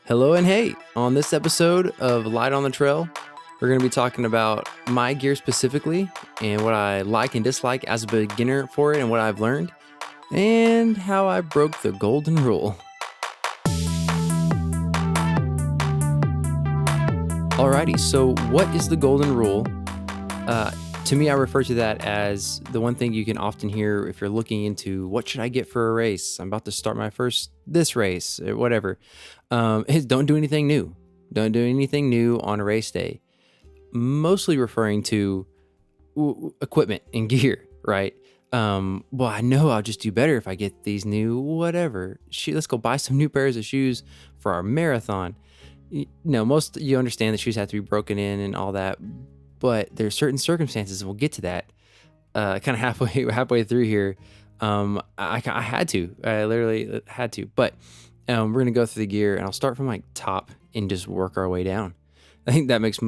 Hello and hey, on this episode of Light on the Trail, we're going to be talking about my gear specifically and what I like and dislike as a beginner for it and what I've learned and how I broke the golden rule. Alrighty, so what is the golden rule? To me, I refer to that as the one thing you can often hear if you're looking into what should I get for a race? I'm about to start my first this race or whatever. Is don't do anything new. Don't do anything new on a race day. Mostly referring to equipment and gear, right? Well, I know I'll just do better if I get these new whatever. Let's go buy some new pairs of shoes for our marathon. You understand the shoes have to be broken in and all that, but there's certain circumstances, and we'll get to that kind of halfway through here. I literally had to, but we're gonna go through the gear, and I'll start from like top and just work our way down. I think that makes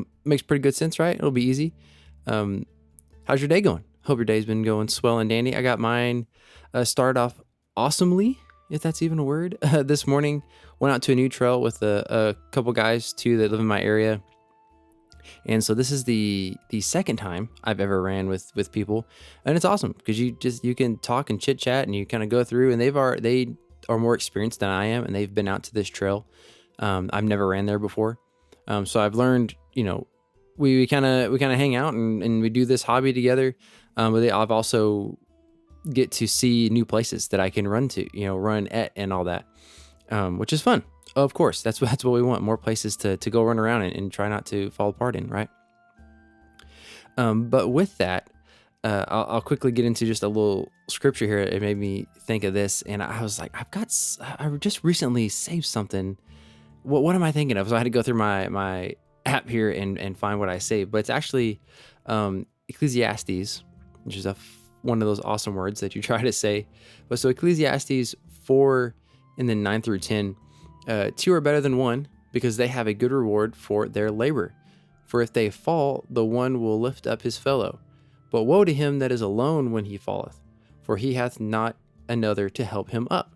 pretty good sense, right? It'll be easy. How's your day going? Hope your day's been going swell and dandy. I got mine started off awesomely, if that's even a word. This morning, went out to a new trail with a couple guys too that live in my area. And so this is the second time I've ever ran with people, and it's awesome because you can talk and chit chat and you kind of go through, and they are more experienced than I am, and they've been out to this trail. I've never ran there before, so I've learned. We kind of hang out and we do this hobby together. But I've also get to see new places that I can run at and all that, which is fun. Of course, that's what we want. More places to go run around and try not to fall apart in, right? But with that, I'll quickly get into just a little scripture here. It made me think of this, and I was like, I just recently saved something. What am I thinking of? So I had to go through my app here and find what I saved. But it's actually Ecclesiastes, which is one of those awesome words that you try to say. But so Ecclesiastes 4 and then 9 through 10. Two are better than one because they have a good reward for their labor. For if they fall, the one will lift up his fellow. But woe to him that is alone when he falleth, for he hath not another to help him up.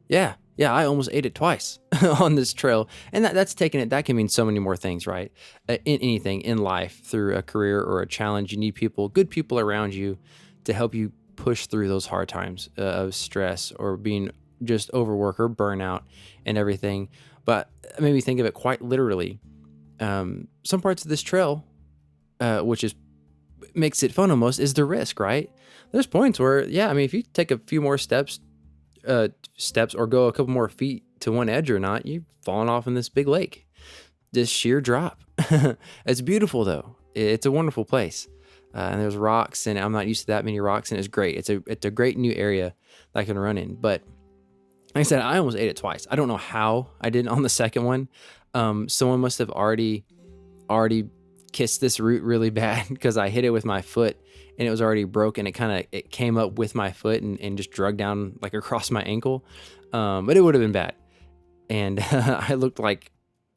Yeah, I almost ate it twice on this trail. And that can mean so many more things, right? In anything in life, through a career or a challenge, you need good people around you to help you push through those hard times of stress or being just overwork or burnout and everything. But it made me think of it quite literally. Some parts of this trail, which makes it fun almost, is the risk, right? There's points where, if you take a few more steps or go a couple more feet to one edge or not, you've fallen off in this big lake. This sheer drop. It's beautiful though. It's a wonderful place. And there's rocks, and I'm not used to that many rocks, and it's great. It's a great new area that I can run in. But like I said, I almost ate it twice. I don't know how I did on the second one. Someone must have already kissed this root really bad because I hit it with my foot and it was already broken. It came up with my foot and just drug down like across my ankle. But it would have been bad. And I looked like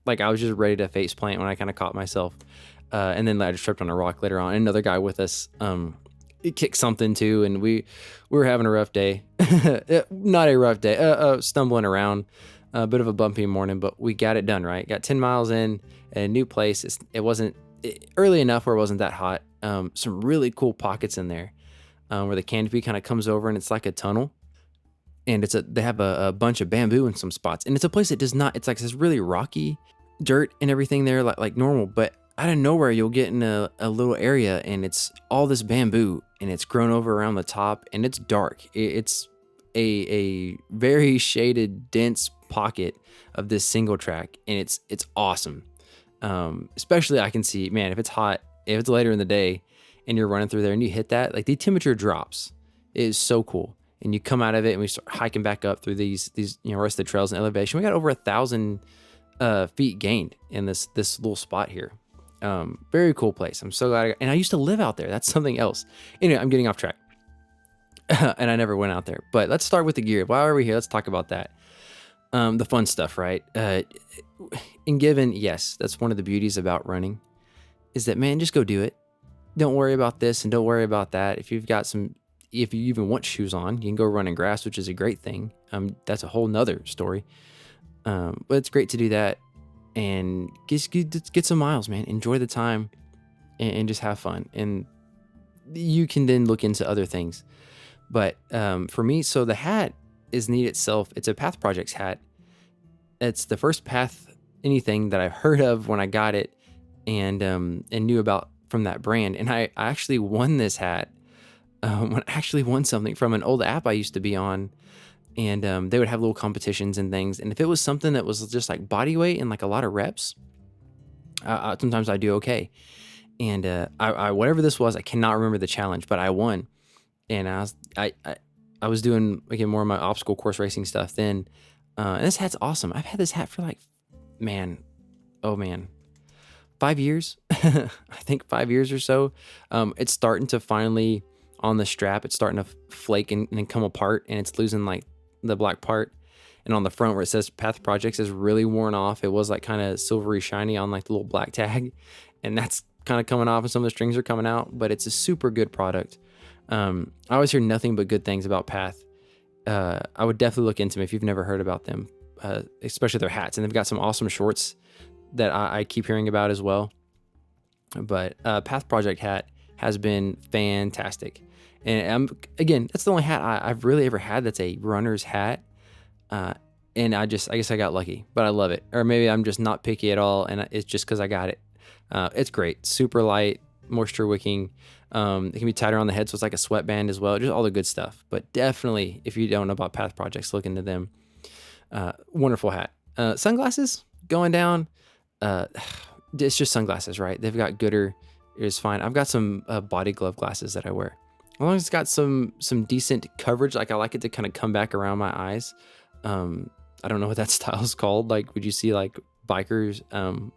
I was just ready to face plant when I kind of caught myself. And then I just tripped on a rock later on. And another guy with us, he kicked something too, and we were having a rough day. Not a rough day, stumbling around, a bit of a bumpy morning, but we got it done, right? Got 10 miles in at a new place. It wasn't early enough where it wasn't that hot. Some really cool pockets in there where the canopy kind of comes over and it's like a tunnel. And they have a bunch of bamboo in some spots. And it's a place that does not, it's like this really rocky dirt and everything there like normal, but out of nowhere, you'll get in a little area and it's all this bamboo and it's grown over around the top and it's dark. It's a very shaded, dense pocket of this single track, and it's awesome. Especially I can see, man, if it's hot, if it's later in the day and you're running through there and you hit that, like the temperature drops. It is so cool. And you come out of it and we start hiking back up through these rest of the trails and elevation. We got over 1,000 feet gained in this little spot here. Very cool place. I'm so glad. And I used to live out there. That's something else. Anyway, I'm getting off track. And I never went out there. But let's start with the gear. While we're here, let's talk about that. The fun stuff, right? Yes, that's one of the beauties about running is that, man, just go do it. Don't worry about this and don't worry about that. If you even want shoes on, you can go run in grass, which is a great thing. That's a whole nother story. But it's great to do that and get some miles, man. Enjoy the time and just have fun. And you can then look into other things. But for me, so the hat is neat itself. It's a Path Projects hat. It's the first Path anything that I heard of when I got it and knew about from that brand. And I actually won this hat. When I actually won something from an old app I used to be on, and they would have little competitions and things. And if it was something that was just like body weight and like a lot of reps, sometimes I do okay. And I whatever this was, I cannot remember the challenge, but I won. And I was doing again more of my obstacle course racing stuff then. And this hat's awesome. I've had this hat for like, man, oh man, 5 years. I think 5 years or so. It's starting to finally on the strap. It's starting to flake and come apart, and it's losing like the black part. And on the front where it says Path Projects is really worn off. It was like kind of silvery shiny on like the little black tag, and that's kind of coming off, and some of the strings are coming out. But it's a super good product. I always hear nothing but good things about Path. I would definitely look into them if you've never heard about them, especially their hats. And they've got some awesome shorts that I keep hearing about as well. But Path Project hat has been fantastic. And again, that's the only hat I've really ever had that's a runner's hat. And I guess I got lucky, but I love it. Or maybe I'm just not picky at all, and it's just because I got it. It's great. Super light, moisture wicking. It can be tighter on the head, so it's like a sweatband as well. Just all the good stuff. But definitely, if you don't know about Path Projects, look into them. Wonderful hat. Sunglasses going down. It's just sunglasses, right? They've got Gooder. It's fine. I've got some body glove glasses that I wear. As long as it's got some decent coverage, like I like it to kind of come back around my eyes. I don't know what that style is called. Like, would you see like bikers,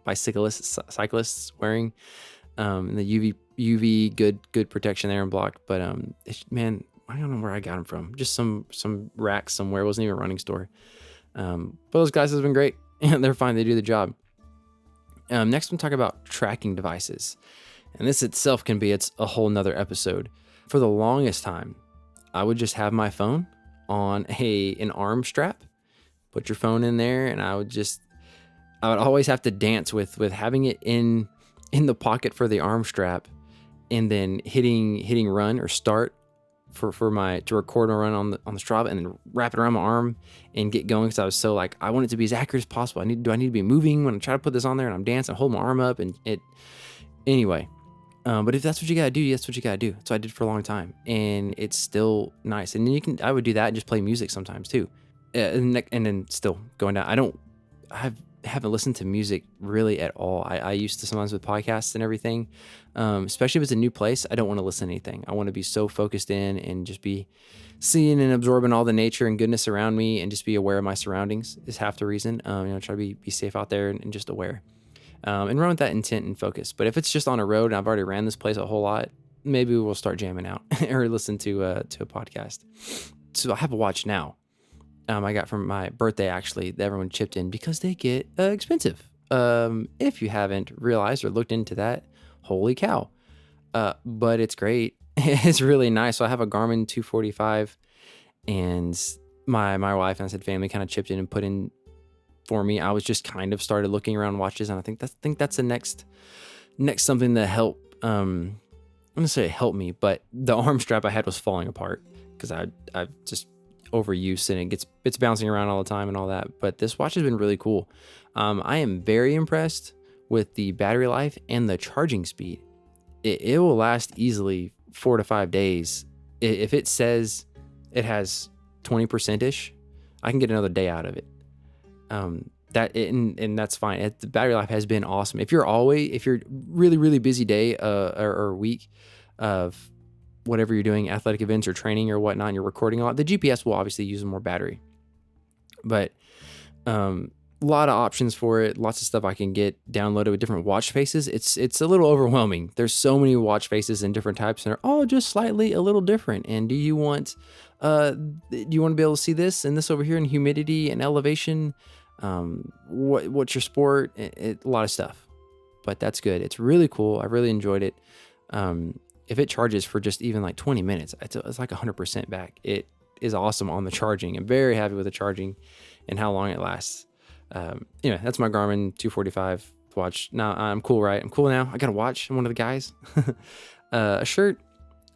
bicyclists, cyclists wearing the UV good protection there and block? But man, I don't know where I got them from. Just some rack somewhere. It wasn't even a running store. But those glasses have been great, and they're fine. They do the job. Next, we'll talk about tracking devices, and this itself can be a whole nother episode. For the longest time, I would just have my phone on an arm strap, put your phone in there, and I would always have to dance with having it in the pocket for the arm strap, and then hitting run or start to record a run on the Strava, and then wrap it around my arm and get going, because I was so like, I want it to be as accurate as possible. Do I need to be moving when I try to put this on there, and I'm dancing, hold my arm up, and it anyway. But if that's what you gotta do, that's what you gotta do. So I did for a long time, and it's still nice. And then I would do that and just play music sometimes too. And then still going down. I haven't listened to music really at all. I used to sometimes with podcasts and everything, especially if it's a new place. I don't want to listen to anything. I want to be so focused in and just be seeing and absorbing all the nature and goodness around me, and just be aware of my surroundings is half the reason. Try to be safe out there and just aware. And run with that intent and focus. But if it's just on a road and I've already ran this place a whole lot, maybe we'll start jamming out or listen to a podcast. So I have a watch now. I got from my birthday, actually, that everyone chipped in because they get expensive. If you haven't realized or looked into that, holy cow. But it's great. It's really nice. So I have a Garmin 245, and my wife and I said family kind of chipped in and put in for me. I was just kind of started looking around watches, and I think that's the next something to help. I'm gonna say help me, but the arm strap I had was falling apart because I just overuse, and it's bouncing around all the time and all that. But this watch has been really cool. I am very impressed with the battery life and the charging speed. It will last easily 4 to 5 days. If it says it has 20% ish, I can get another day out of it. And that's fine. The battery life has been awesome. If you're really, really busy day, or week of whatever you're doing, athletic events or training or whatnot, and you're recording a lot, the GPS will obviously use more battery, but, a lot of options for it. Lots of stuff I can get downloaded with different watch faces. It's a little overwhelming. There's so many watch faces and different types, and they're all just slightly a little different. And do you want to be able to see this and this over here in humidity and elevation? What's your sport? A lot of stuff, but that's good. It's really cool. I really enjoyed it. If it charges for just even like 20 minutes, it's like 100% back. It is awesome on the charging. I'm very happy with the charging and how long it lasts. Anyway, that's my Garmin 245 watch. Now I'm cool, right? I'm cool now. I got a watch. I'm one of the guys. A shirt.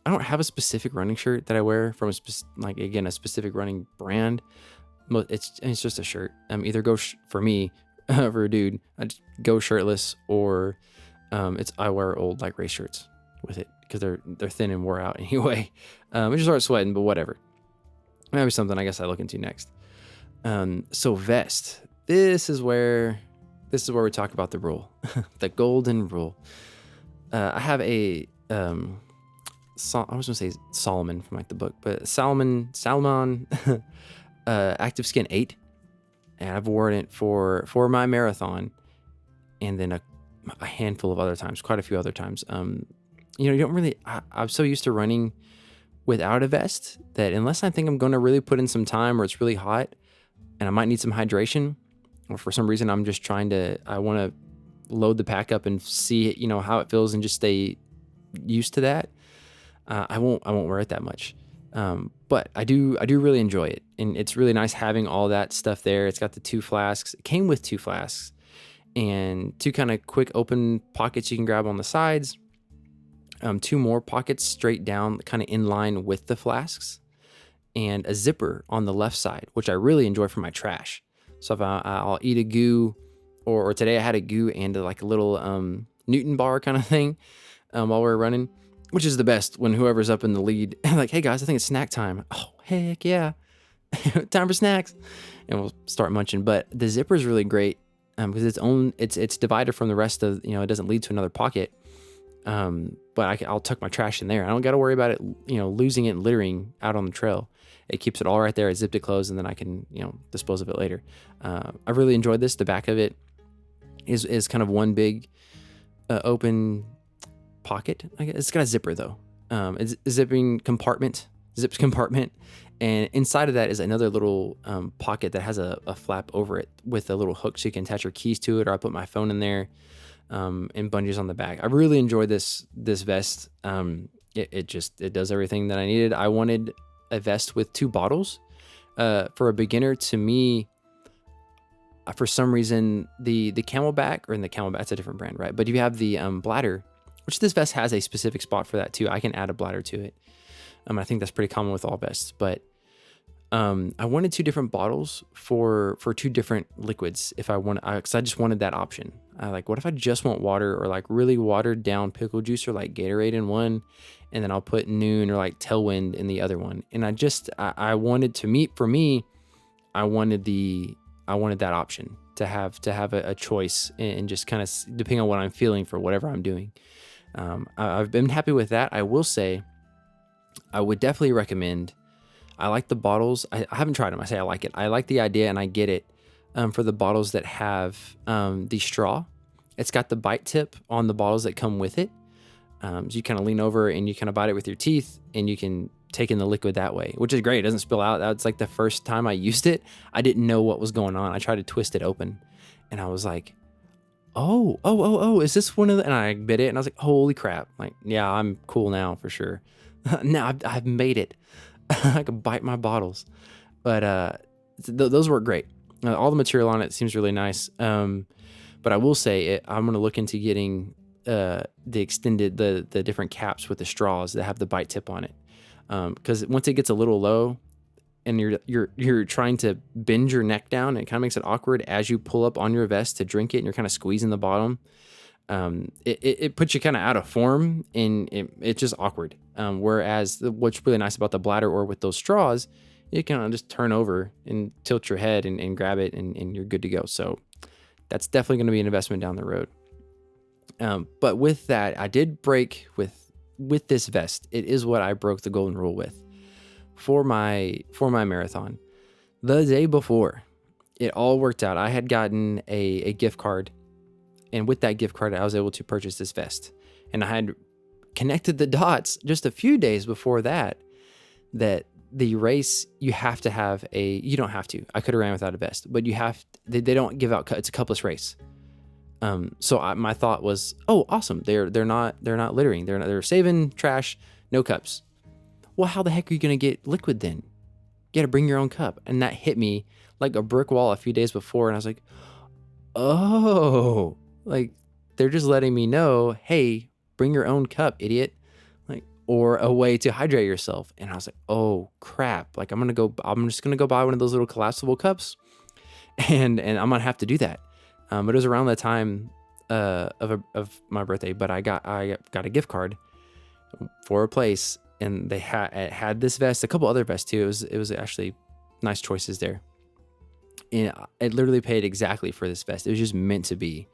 I don't have a specific running shirt that I wear from a specific running brand. It's just a shirt. Either for me, for a dude, I just go shirtless, or I wear old like race shirts with it because they're thin and wore out anyway. I just start sweating, but whatever. Maybe something I guess I look into next. So vest. This is where we talk about the rule, the golden rule. I have a I was gonna say Salomon from like the book, but Salomon Active Skin 8, and I've worn it for my marathon, and then a handful of other times, quite a few other times. You don't really. I'm so used to running without a vest that unless I think I'm going to really put in some time, or it's really hot and I might need some hydration, or for some reason I want to load the pack up and see how it feels and just stay used to that. I won't wear it that much. But I do really enjoy it, and it's really nice having all that stuff there. It's got the 2 flasks. It came with 2 flasks and 2 kind of quick open pockets you can grab on the sides. 2 more pockets straight down, kind of in line with the flasks, and a zipper on the left side, which I really enjoy for my trash. So if I'll eat a goo, or today I had a goo and like a little Newton bar kind of thing while we were running, which is the best when whoever's up in the lead, like, hey guys, I think it's snack time. Oh, heck yeah. Time for snacks. And we'll start munching. But the zipper is really great because it's divided from the rest of, it doesn't lead to another pocket. But I'll tuck my trash in there. I don't got to worry about it, losing it and littering out on the trail. It keeps it all right there. I zipped it closed, and then I can, dispose of it later. I really enjoyed this. The back of it is kind of one big open pocket. I guess it's got a zipper though. It's a zipped compartment, and inside of that is another little pocket that has a flap over it with a little hook so you can attach your keys to it, or I put my phone in there, and bungees on the back. I really enjoyed this vest. It does everything that I needed. I wanted a vest with 2 bottles. For a beginner, to me, for some reason, the CamelBak, or in the CamelBak, it's a different brand, right? But you have the bladder, which this vest has a specific spot for that too. I can add a bladder to it. I think that's pretty common with all vests, but I wanted 2 different bottles for 2 different liquids if I want, because I just wanted that option. What if I just want water, or like really watered down pickle juice, or like Gatorade in one, and then I'll put Noon or like Tailwind in the other one. And I wanted I wanted that option to have a choice, and just kind of depending on what I'm feeling for whatever I'm doing. I've been happy with that. I will say I would definitely recommend. I like the bottles. I haven't tried them. I say I like it. I like the idea, and I get it for the bottles that have the straw. It's got the bite tip on the bottles that come with it. So you kind of lean over and you kind of bite it with your teeth, and you can take in the liquid that way, which is great. It doesn't spill out. That's like the first time I used it, I didn't know what was going on. I tried to twist it open, and I was like, oh, is this one of the, and I bit it, and I was like, holy crap. Like, yeah, I'm cool now for sure. Now I've made it. I can bite my bottles, but those work great. All the material on it seems really nice. But I will say I'm going to look into getting the extended, the different caps with the straws that have the bite tip on it. Because once it gets a little low and you're trying to bend your neck down, it kind of makes it awkward as you pull up on your vest to drink it, and you're kind of squeezing the bottom. It puts you kind of out of form, and it's just awkward. Whereas what's really nice about the bladder, or with those straws, you can just turn over and tilt your head and grab it, and you're good to go. So that's definitely going to be an investment down the road. But with that, I did break with this vest. It is what I broke the golden rule with for my marathon. The day before, it all worked out. I had gotten a gift card, and with that gift card, I was able to purchase this vest. And I had connected the dots just a few days before that the race, you have to have you don't have to. I could have ran without a vest, but they don't give out, it's a cupless race. So my thought was, oh, awesome. They're not littering. They're saving trash, no cups. Well, how the heck are you going to get liquid then? you got to bring your own cup. And that hit me like a brick wall a few days before. And I was like, oh, like they're just letting me know, hey, bring your own cup, idiot. Like, or a way to hydrate yourself. And I was like, oh crap. Like I'm just going to go buy one of those little collapsible cups and I'm going to have to do that. But it was around that time of my birthday, but I got a gift card for a place, and they had this vest, a couple other vests too. It was actually nice choices there. And I literally paid exactly for this vest. It was just meant to be.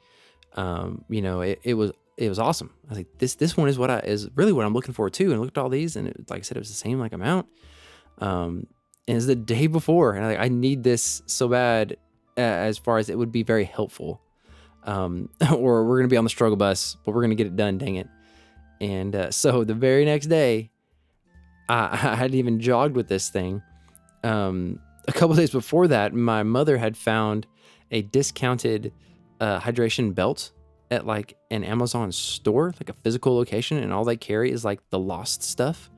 It was awesome. I was like, this one is really what I'm looking for too. And I looked at all these, and like I said, it was the same like amount. And it's the day before, and I need this so bad. As far as it would be very helpful. Or we're gonna be on the struggle bus, but we're gonna get it done. Dang it! And so the very next day, I hadn't even jogged with this thing. A couple days before that, my mother had found a discounted hydration belt at like an Amazon store, like a physical location, and all they carry is like the Lost stuff.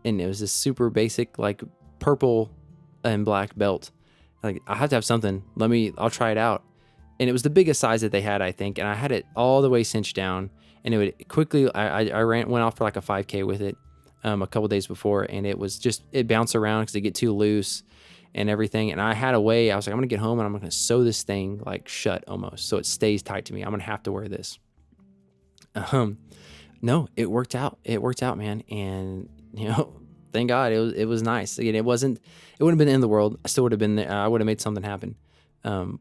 And it was this super basic, like purple and black belt. Like, I have to have something. I'll try it out. And it was the biggest size that they had, I think. And I had it all the way cinched down. And it would quickly, I went off for like a 5K with it a couple days before. And it bounced around because it get too loose and everything. And I had a way, I was like, I'm going to get home and I'm going to sew this thing like shut almost, so it stays tight to me. I'm going to have to wear this. No, it worked out. It worked out, man. And, thank God it was nice. Again, it wouldn't have been the end of the world. I still would have been there. I would have made something happen. And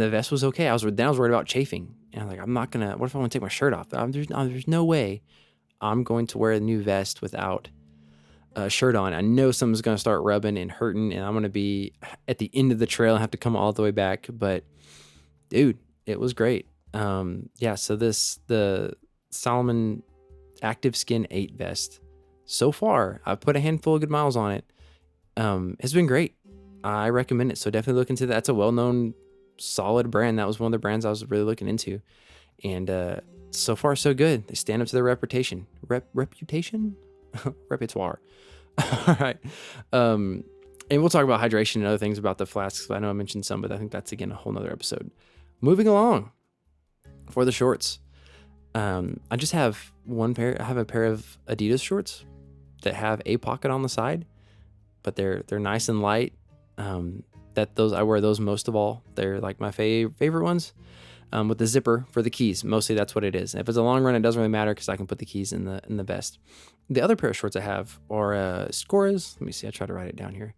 the vest was okay. I was worried about chafing. And I'm like, I'm not going to, what if I want to take my shirt off? There's no way I'm going to wear a new vest without a shirt on. I know something's going to start rubbing and hurting, and I'm going to be at the end of the trail and have to come all the way back. But dude, it was great. So the Salomon Active Skin 8 vest, so far, I've put a handful of good miles on it. It's been great. I recommend it. So definitely look into that. That's a well-known, solid brand. That was one of the brands I was really looking into. And so far, so good. They stand up to their reputation. Reputation? Repertoire. All right. And we'll talk about hydration and other things about the flasks. I know I mentioned some, but I think that's, again, a whole nother episode. Moving along for the shorts. I just have I have a pair of Adidas shorts that have a pocket on the side, but they're nice and light. I wear those most of all. They're like my favorite ones, with the zipper for the keys. Mostly that's what it is. If it's a long run, it doesn't really matter because I can put the keys in the vest. The other pair of shorts I have are Skoras. Let me see. I try to write it down here.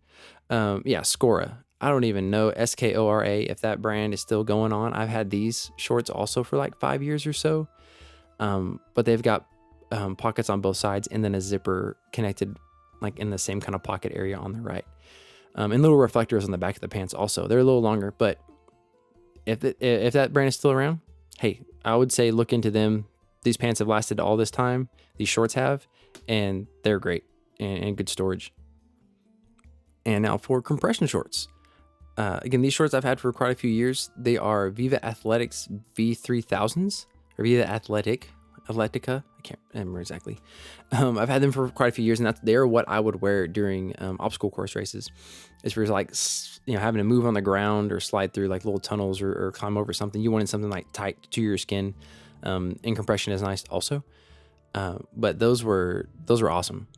Skora. I don't even know, Skora, if that brand is still going on. I've had these shorts also for like 5 years or so. But they've got pockets on both sides, and then a zipper connected like in the same kind of pocket area on the right. And little reflectors on the back of the pants also. They're a little longer, but if that brand is still around, hey, I would say look into them. These pants have lasted all this time. These shorts have, and they're great and good storage. And now for compression shorts. Again, these shorts I've had for quite a few years. They are Viva Athletics V3000s, or Viva Athletica. I can't remember exactly. I've had them for quite a few years, and they're what I would wear during obstacle course races. As for like, having to move on the ground or slide through like little tunnels or climb over something. You wanted something like tight to your skin. And compression is nice also. But those were awesome.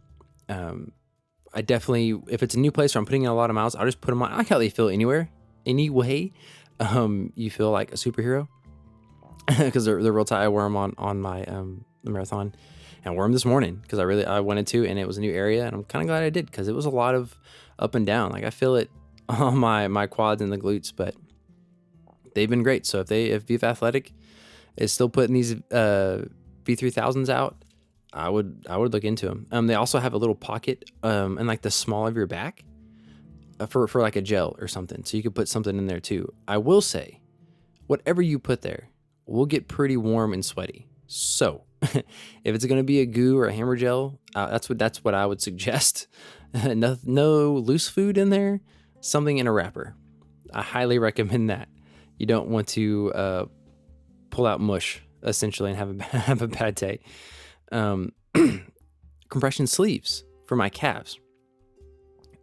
I definitely, if it's a new place where I'm putting in a lot of miles, I'll just put them on. I like how they feel anyway. You feel like a superhero. Because they're real tight. I wear them on my the marathon, and I wore them this morning because I wanted to, and it was a new area, and I'm kind of glad I did because it was a lot of up and down. Like I feel it on my quads and the glutes, but they've been great. So if Viva Athletic is still putting these V3000s out, I would look into them. They also have a little pocket in like the small of your back for like a gel or something, so you could put something in there too. I will say, whatever you put there will get pretty warm and sweaty. So if it's going to be a goo or a hammer gel, that's what I would suggest. No loose food in there, something in a wrapper. I highly recommend that. You don't want to pull out mush essentially and have a bad day. Compression sleeves for my calves.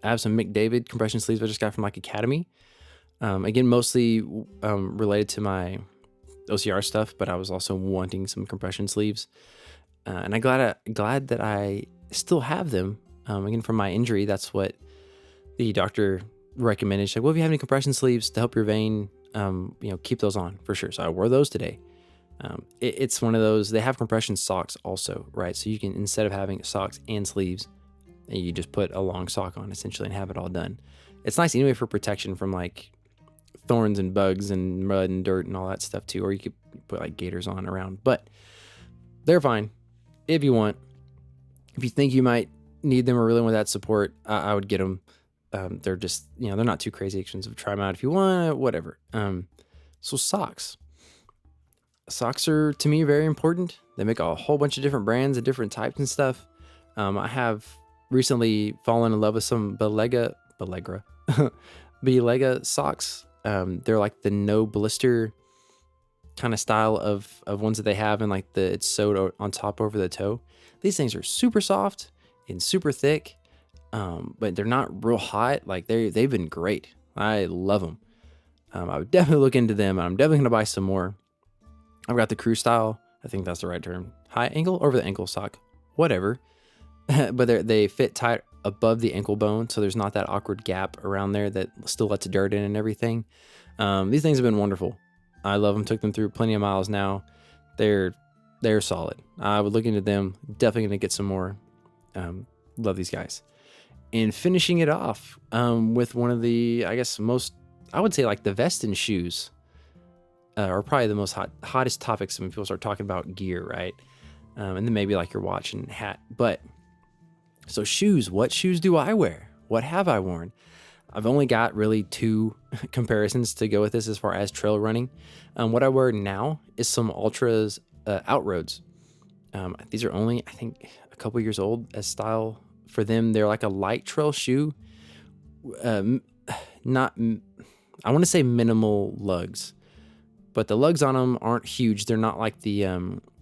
I have some McDavid compression sleeves I just got from like Academy. Again, mostly related to my OCR stuff, but I was also wanting some compression sleeves. And I'm glad that I still have them. Again, from my injury, that's what the doctor recommended. She's like, well, if you have any compression sleeves to help your vein, keep those on for sure. So I wore those today. It's one of those, they have compression socks also, right? So you can, instead of having socks and sleeves, you just put a long sock on essentially and have it all done. It's nice anyway for protection from like thorns and bugs and mud and dirt and all that stuff too. Or you could put like gaiters on around, but they're fine if you want. If you think you might need them or really want that support, I would get them. They're just, they're not too crazy expensive. Try them out if you want, whatever. So socks. Socks are, to me, very important. They make a whole bunch of different brands and different types and stuff. I have recently fallen in love with some Belega socks. They're like the no blister kind of style of ones that they have, and like it's sewed on top over the toe. These things are super soft and super thick, but they're not real hot. Like they've been great. I love them. I would definitely look into them. I'm definitely gonna buy some more. I've got the crew style. I think that's the right term. High ankle, over the ankle sock, whatever. But they fit tight above the ankle bone, so there's not that awkward gap around there that still lets dirt in and everything. These things have been wonderful. I love them. Took them through plenty of miles now. They're solid. I would look into them. Definitely gonna get some more. Love these guys. And finishing it off with one of the, I guess, I would say like the Veston shoes. Are probably the most hottest topics when people start talking about gear, right? And then maybe like your watch and hat. But so shoes, what shoes do I wear? What have I worn? I've only got really two comparisons to go with this as far as trail running. What I wear now is some Altras Outroads. These are only, I think, a couple years old as style for them. They're like a light trail shoe. I want to say minimal lugs. But the lugs on them aren't huge. They're not like the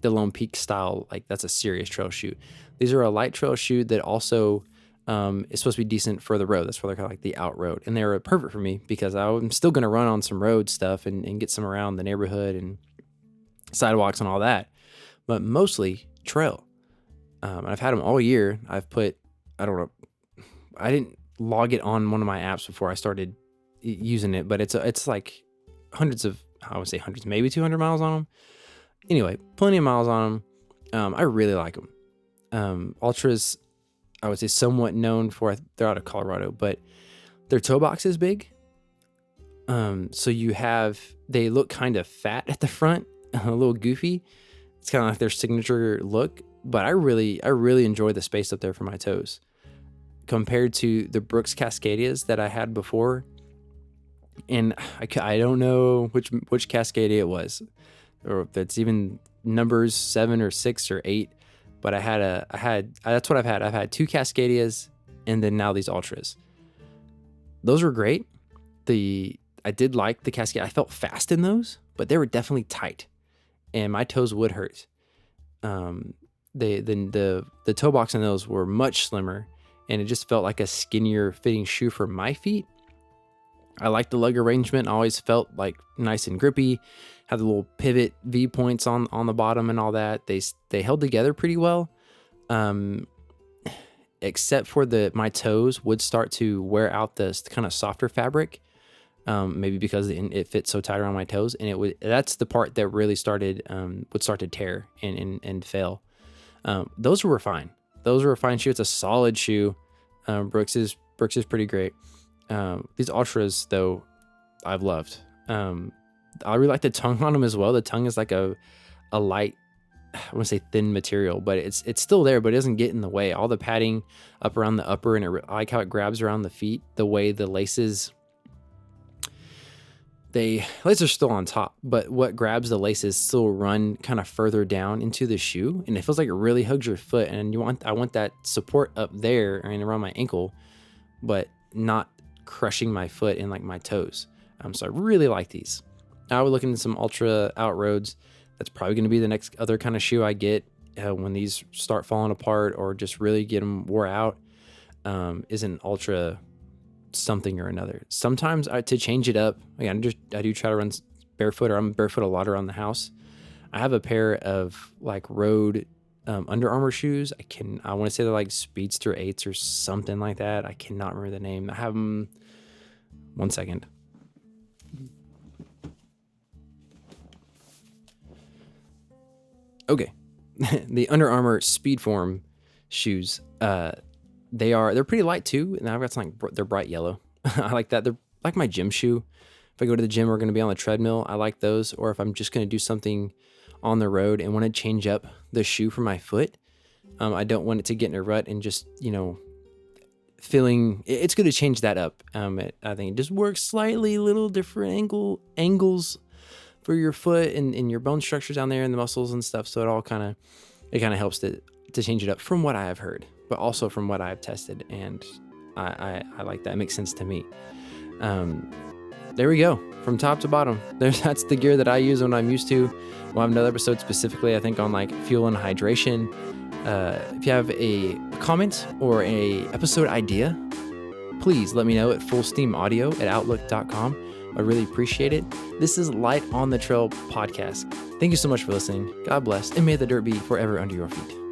Lone Peak style. Like that's a serious trail shoe. These are a light trail shoe that also is supposed to be decent for the road. That's why they're called like the Outroad. And they're perfect for me because I'm still going to run on some road stuff and get some around the neighborhood and sidewalks and all that. But mostly trail. I've had them all year. I didn't log it on one of my apps before I started using it, but it's like I would say hundreds, maybe 200 miles on them. Anyway, plenty of miles on them. I really like them. Altras, I would say somewhat known for, they're out of Colorado, but their toe box is big. So they look kind of fat at the front, a little goofy. It's kind of like their signature look, but I really enjoy the space up there for my toes compared to the Brooks Cascadias that I had before. And I don't know which Cascadia it was, or if it's even numbers 7 or 6 or 8. But that's what I've had. I've had 2 Cascadias and then now these Altras. Those were great. I did like the Cascadia. I felt fast in those, but they were definitely tight, and my toes would hurt. The toe box in those were much slimmer, and it just felt like a skinnier fitting shoe for my feet. I like the lug arrangement. I always felt like nice and grippy. Had the little pivot V points on the bottom and all that. They held together pretty well. Except for my toes would start to wear out this kind of softer fabric. Maybe because it fits so tight around my toes, and that's the part that really would start to tear and fail. Those were fine. Those were a fine shoe. It's a solid shoe. Brooks is pretty great. These Altras, though, I've loved. I really like the tongue on them as well. The tongue is like a light, I want to say thin material, but it's still there, but it doesn't get in the way. All the padding up around the upper, and I like how it grabs around the feet. The way the laces are still on top, but what grabs the laces still run kind of further down into the shoe, and it feels like it really hugs your foot. And I want that support up there and around my ankle, but not crushing my foot and like my toes. So I really like these. I would look into some Altra Outroads. That's probably going to be the next other kind of shoe I get when these start falling apart or just really get them wore out. Is an Altra something or another. Sometimes to change it up, again, I do try to run barefoot, or I'm barefoot a lot around the house. I have a pair of like road Under Armour shoes. I want to say they're like Speedster 8s or something like that. I cannot remember the name. I have them. One second. Okay. The Under Armour Speedform shoes. They're pretty light too. And I've got some, they're bright yellow. I like that. They're like my gym shoe. If I go to the gym or going to be on the treadmill, I like those. Or if I'm just going to do something on the road and want to change up the shoe for my foot, I don't want it to get in a rut and just, feeling, it's good to change that up. I think it just works slightly little different angles for your foot and your bone structures down there and the muscles and stuff. So it kind of helps to change it up from what I have heard, but also from what I've tested. And I like that. It makes sense to me. There we go. From top to bottom, that's the gear that I use when I'm used to. We'll have another episode specifically, I think, on like fuel and hydration. If you have a comment or a episode idea, please let me know at fullsteamaudio@outlook.com. I really appreciate it. This is Light on the Trail podcast. Thank you so much for listening. God bless, and may the dirt be forever under your feet.